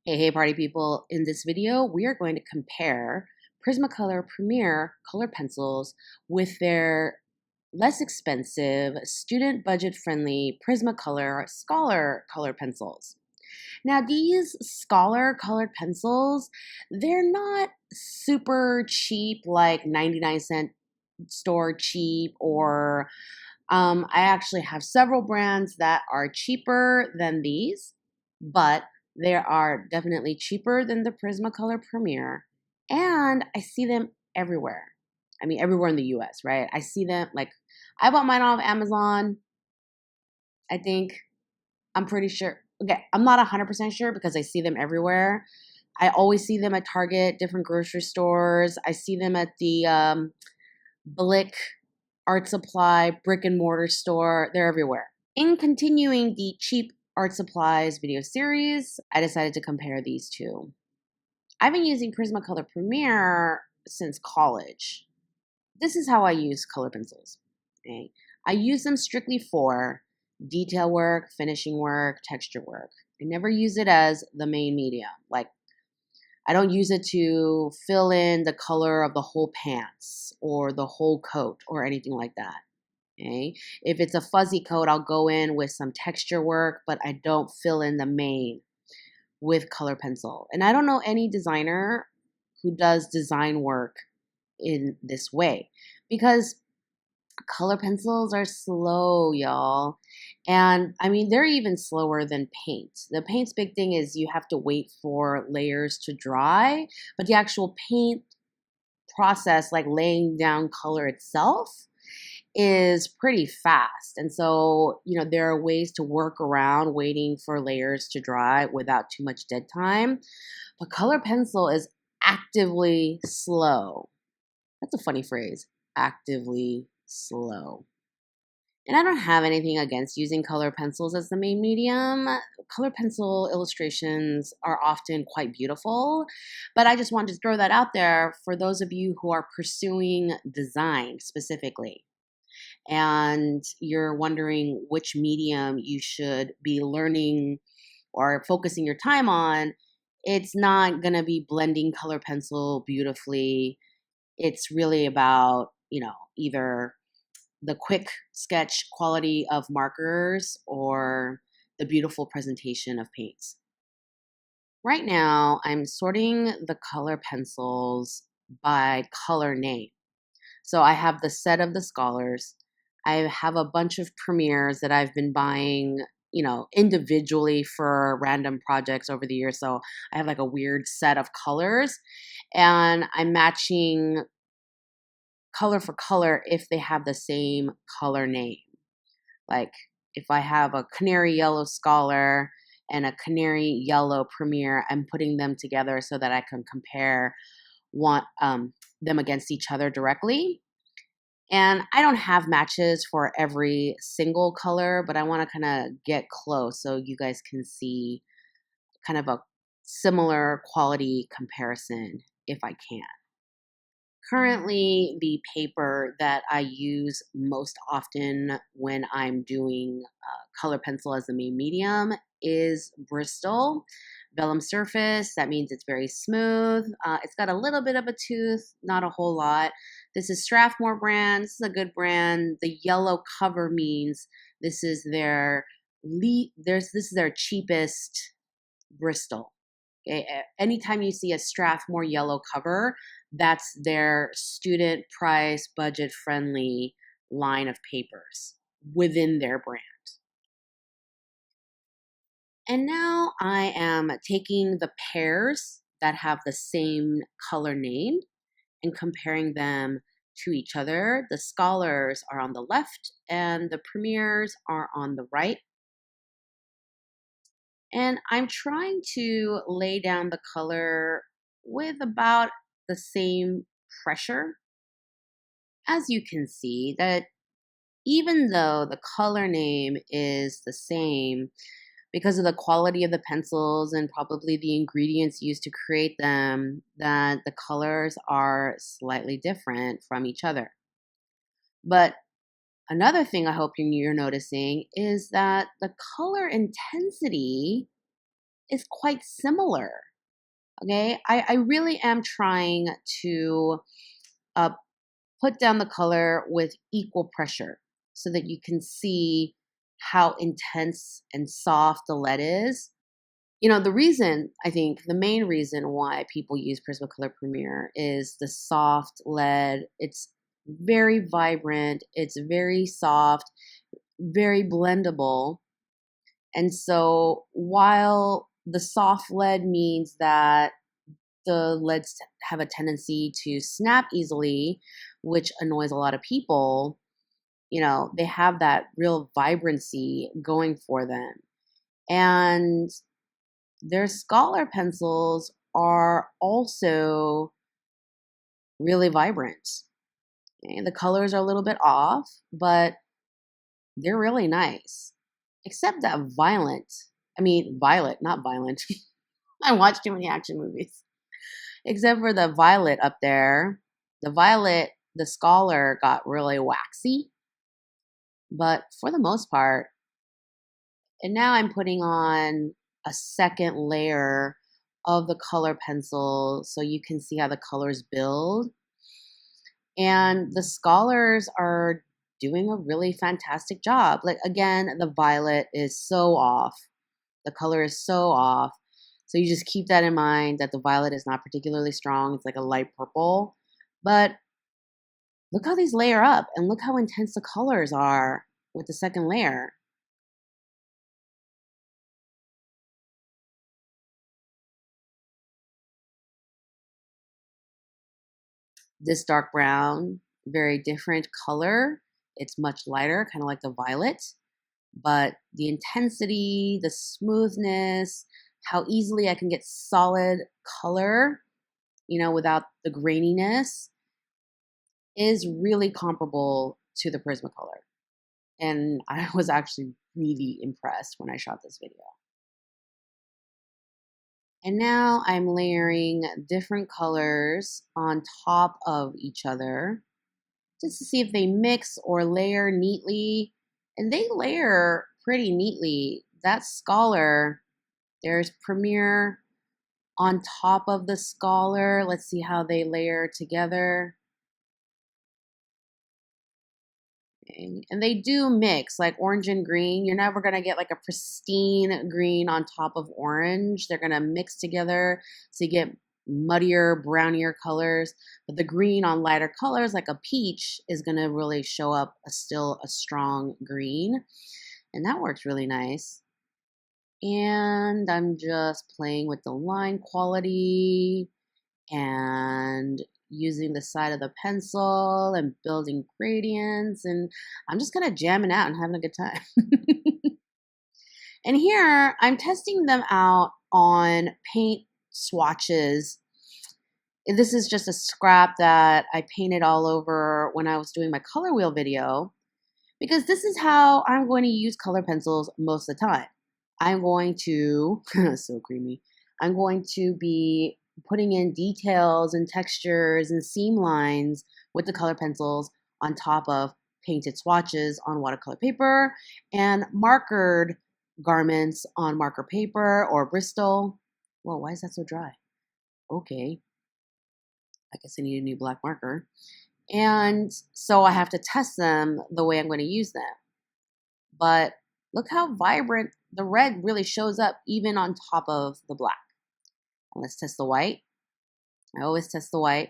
Hey, party people. In this video, we are going to compare Prismacolor Premier color pencils with their less expensive, student budget friendly Prismacolor Scholar color pencils. Now, these Scholar colored pencils, they're not super cheap, like 99-cent store cheap, or I actually have several brands that are cheaper than these, but they are definitely cheaper than the Prismacolor Premier, and I see them everywhere. I mean, everywhere in the US, right? I see them, like, I bought mine off Amazon, I think. I'm pretty sure. Okay, I'm not 100% sure because I see them everywhere. I always see them at Target, different grocery stores. I see them at the Blick art supply, brick and mortar store. They're everywhere. In continuing the cheap art supplies video series, I decided to compare these two. I've been using Prismacolor Premier since college. This is how I use color pencils. Okay? I use them strictly for detail work, finishing work, texture work. I never use it as the main medium. Like, I don't use it to fill in the color of the whole pants or the whole coat or anything like that. Okay? If it's a fuzzy coat, I'll go in with some texture work, but I don't fill in the main with color pencil. And I don't know any designer who does design work in this way because color pencils are slow, y'all. And I mean, they're even slower than paint. The paint's big thing is you have to wait for layers to dry, but the actual paint process, like laying down color itself, is pretty fast. And so, there are ways to work around waiting for layers to dry without too much dead time. But color pencil is actively slow. That's a funny phrase, actively slow. And I don't have anything against using color pencils as the main medium. Color pencil illustrations are often quite beautiful, but I just wanted to throw that out there for those of you who are pursuing design specifically and you're wondering which medium you should be learning or focusing your time on. It's not going to be blending color pencil beautifully. It's really about, either the quick sketch quality of markers or the beautiful presentation of paints. Right now, I'm sorting the color pencils by color name. So I have the set of the Scholars. I have a bunch of premieres that I've been buying, individually for random projects over the years. So I have like a weird set of colors, and I'm matching color for color if they have the same color name. Like if I have a canary yellow Scholar and a canary yellow Premier, I'm putting them together so that I can compare them against each other directly. And I don't have matches for every single color, but I want to kind of get close so you guys can see kind of a similar quality comparison if I can. Currently, the paper that I use most often when I'm doing color pencil as the main medium is Bristol vellum surface. That means it's very smooth. It's got a little bit of a tooth, not a whole lot. This is Strathmore brand. This is a good brand. The yellow cover means this is their this is their cheapest Bristol. Okay? Anytime you see a Strathmore yellow cover, that's their student price, budget friendly line of papers within their brand. And now I am taking the pairs that have the same color name and comparing them to each other. The Scholars are on the left and the Premiers are on the right. And I'm trying to lay down the color with about the same pressure. As you can see, that even though the color name is the same, because of the quality of the pencils and probably the ingredients used to create them, that the colors are slightly different from each other. But another thing I hope you're noticing is that the color intensity is quite similar. Okay, I really am trying to uh, put down the color with equal pressure so that you can see how intense and soft the lead is. You know, the reason, I think, the main reason why people use Prismacolor Premier is the soft lead. It's very vibrant, it's very soft, very blendable. And so while the soft lead means that the leads have a tendency to snap easily, which annoys a lot of people, you know, they have that real vibrancy going for them. And their Scholar pencils are also really vibrant. Okay, the colors are a little bit off, but they're really nice. Except that violet, not violent. I watch too many action movies. Except for the violet up there. The violet, the Scholar got really waxy. But for the most part, and now I'm putting on a second layer of the color pencil so you can see how the colors build. And the Scholars are doing a really fantastic job. Like, again, the violet is so off. The color is so off. So you just keep that in mind that the violet is not particularly strong. It's like a light purple. But look how these layer up and look how intense the colors are with the second layer. This dark brown, very different color. It's much lighter, kind of like the violet. But the intensity, the smoothness, how easily I can get solid color, you know, without the graininess, is really comparable to the Prismacolor. And I was actually really impressed when I shot this video. And now I'm layering different colors on top of each other just to see if they mix or layer neatly. And they layer pretty neatly. That Scholar, there's Premier on top of the Scholar. Let's see how they layer together. Okay. And they do mix, like orange and green. You're never going to get like a pristine green on top of orange. They're going to mix together so you get muddier, brownier colors. But the green on lighter colors, like a peach, is going to really show up still a strong green. And that works really nice. And I'm just playing with the line quality and using the side of the pencil and building gradients, and I'm just kind of jamming out and having a good time. And here I'm testing them out on paint swatches. This is just a scrap that I painted all over when I was doing my color wheel video, because this is how I'm going to use color pencils most of the time. I'm going to, so creamy, I'm going to be putting in details and textures and seam lines with the color pencils on top of painted swatches on watercolor paper and markered garments on marker paper or Bristol. Whoa, why is that so dry? Okay, I guess I need a new black marker. And so I have to test them the way I'm going to use them. But look how vibrant the red really shows up even on top of the black. Let's test the white. I always test the white.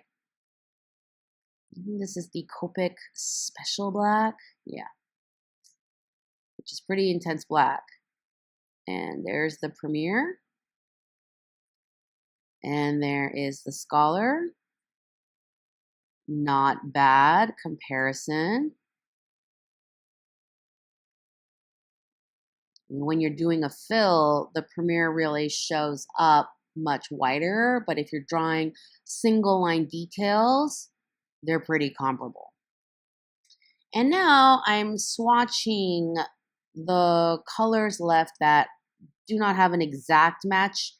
This is the Copic Special Black. Yeah. Which is pretty intense black. And there's the Premier. And there is the Scholar. Not bad comparison. When you're doing a fill, the Premier really shows up much whiter, but if you're drawing single line details, they're pretty comparable. And now I'm swatching the colors left that do not have an exact match,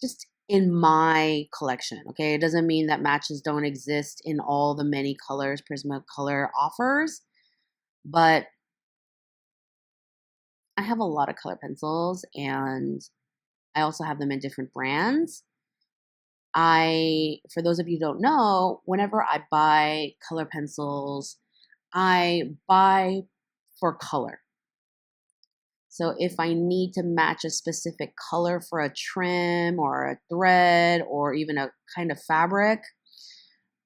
just in my collection, okay? It doesn't mean that matches don't exist in all the many colors Prismacolor offers, but I have a lot of color pencils, and I also have them in different brands. For those of you who don't know, whenever I buy color pencils, I buy for color. So if I need to match a specific color for a trim or a thread or even a kind of fabric,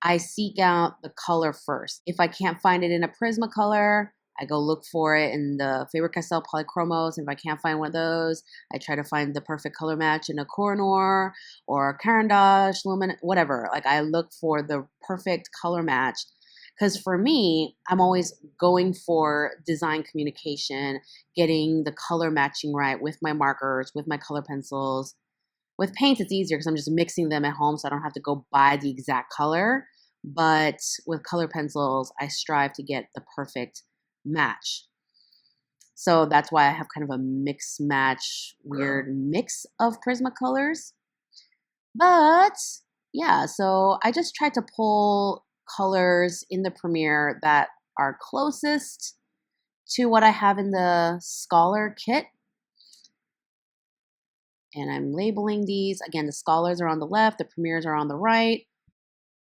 I seek out the color first. If I can't find it in a Prismacolor, I go look for it in the Faber-Castell Polychromos. If I can't find one of those, I try to find the perfect color match in a Koh-i-Noor or a Caran d'Ache, Lumin, whatever. Like I look for the perfect color match. Because for me, I'm always going for design communication, getting the color matching right with my markers, with my color pencils. With paints, it's easier because I'm just mixing them at home, so I don't have to go buy the exact color. But with color pencils, I strive to get the perfect match. So that's why I have kind of a mix match, weird mix of Prismacolors. But yeah, so I just tried to pull colors in the Premiere that are closest to what I have in the Scholar kit. And I'm labeling these. Again, the Scholars are on the left, the Premieres are on the right.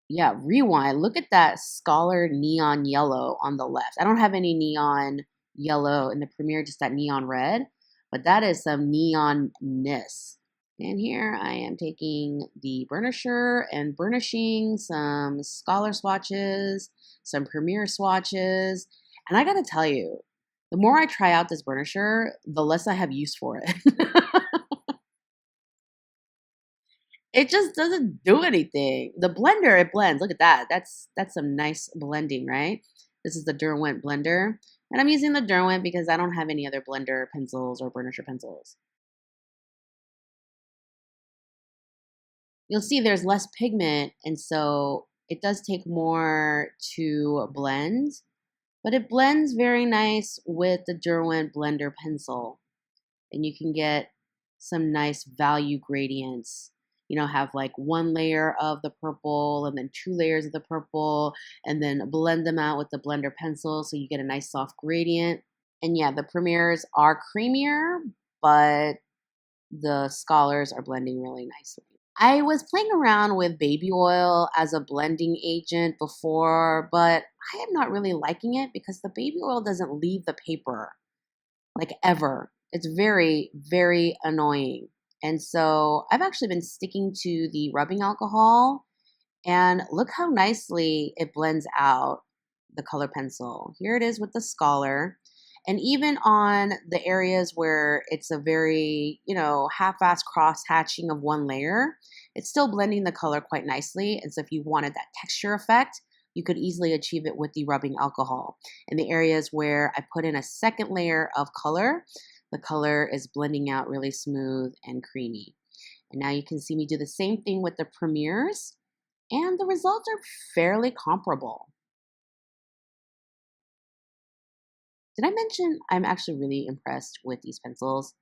Yeah, rewind. Look at that Scholar neon yellow on the left. I don't have any neon yellow in the Premiere, just that neon red. But that is some neon-ness. And here I am taking the burnisher and burnishing some Scholar swatches, some Premiere swatches. And I gotta tell you, the more I try out this burnisher, the less I have use for it. It just doesn't do anything. The blender, it blends. Look at that. That's some nice blending, right? This is the Derwent blender. And I'm using the Derwent because I don't have any other blender pencils or burnisher pencils. You'll see there's less pigment, and so it does take more to blend, but it blends very nice with the Derwent blender pencil. And you can get some nice value gradients. You know, have like one layer of the purple and then two layers of the purple, and then blend them out with the blender pencil so you get a nice soft gradient. And yeah, the Premieres are creamier, but the Scholars are blending really nicely. I was playing around with baby oil as a blending agent before, but I am not really liking it because the baby oil doesn't leave the paper, like ever. It's very, very annoying. And so I've actually been sticking to the rubbing alcohol, and look how nicely it blends out the color pencil. Here it is with the Scholar. And even on the areas where it's a very, half-ass cross-hatching of one layer, it's still blending the color quite nicely. And so if you wanted that texture effect, you could easily achieve it with the rubbing alcohol. In the areas where I put in a second layer of color, the color is blending out really smooth and creamy. And now you can see me do the same thing with the Premieres, and the results are fairly comparable. Did I mention I'm actually really impressed with these pencils?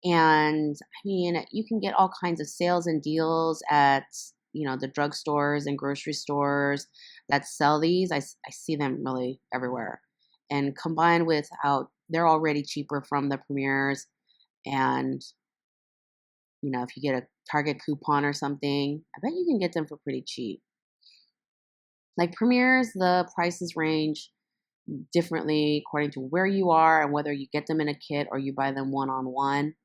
And I mean, you can get all kinds of sales and deals at, the drugstores and grocery stores that sell these. I see them really everywhere. And combined with how they're already cheaper from the Premieres, and, if you get a Target coupon or something, I bet you can get them for pretty cheap. Like Premieres, the prices range differently according to where you are and whether you get them in a kit or you buy them one-on-one.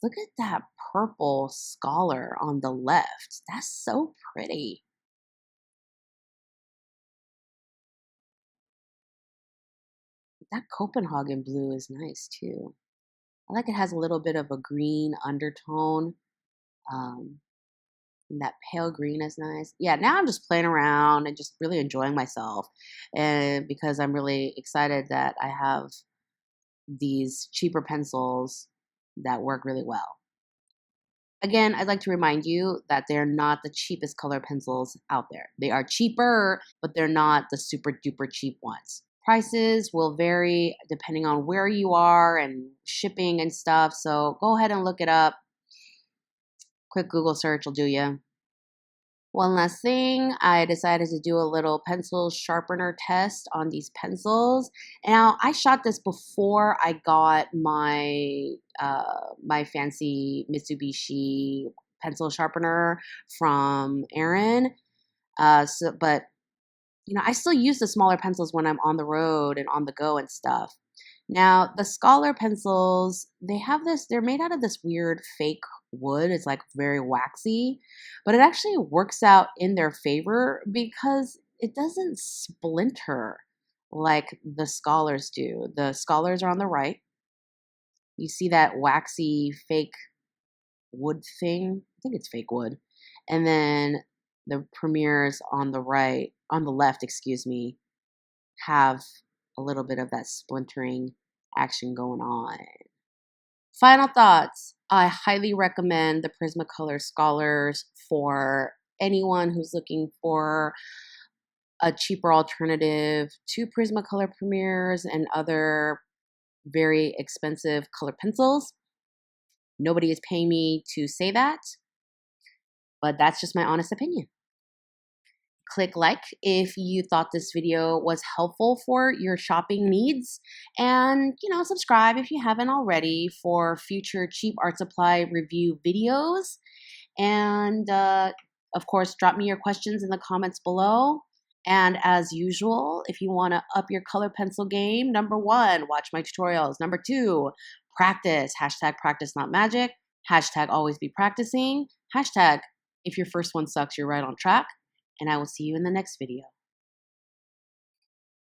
Look at that purple Scholar on the left. That's so pretty. That Copenhagen blue is nice too. I like it has a little bit of a green undertone. Um, and that pale green is nice. Yeah, now I'm just playing around and just really enjoying myself. And because I'm really excited that I have these cheaper pencils that work really well. Again, I'd like to remind you that they're not the cheapest color pencils out there. They are cheaper, but they're not the super duper cheap ones. Prices will vary depending on where you are and shipping and stuff. So go ahead and look it up. Quick Google search will do you. One last thing, I decided to do a little pencil sharpener test on these pencils. Now, I shot this before I got my fancy Mitsubishi pencil sharpener from Aaron. But I still use the smaller pencils when I'm on the road and on the go and stuff. Now, the Scholar pencils, they're made out of this weird fake wood. It's like very waxy, but it actually works out in their favor because it doesn't splinter like the Scholars do. The Scholars are on the right. You see that waxy fake wood thing? I think it's fake wood. And then the Premiers on the left, excuse me, have a little bit of that splintering action going on. Final thoughts. I highly recommend the Prismacolor Scholars for anyone who's looking for a cheaper alternative to Prismacolor Premiers and other very expensive color pencils. Nobody is paying me to say that, but that's just my honest opinion. Click like if you thought this video was helpful for your shopping needs, and subscribe if you haven't already for future cheap art supply review videos. And of course, drop me your questions in the comments below. And as usual, if you want to up your color pencil game, number 1, watch my tutorials. Number 2, practice. Hashtag practice not magic. Hashtag always be practicing. Hashtag if your first one sucks, you're right on track. And I will see you in the next video.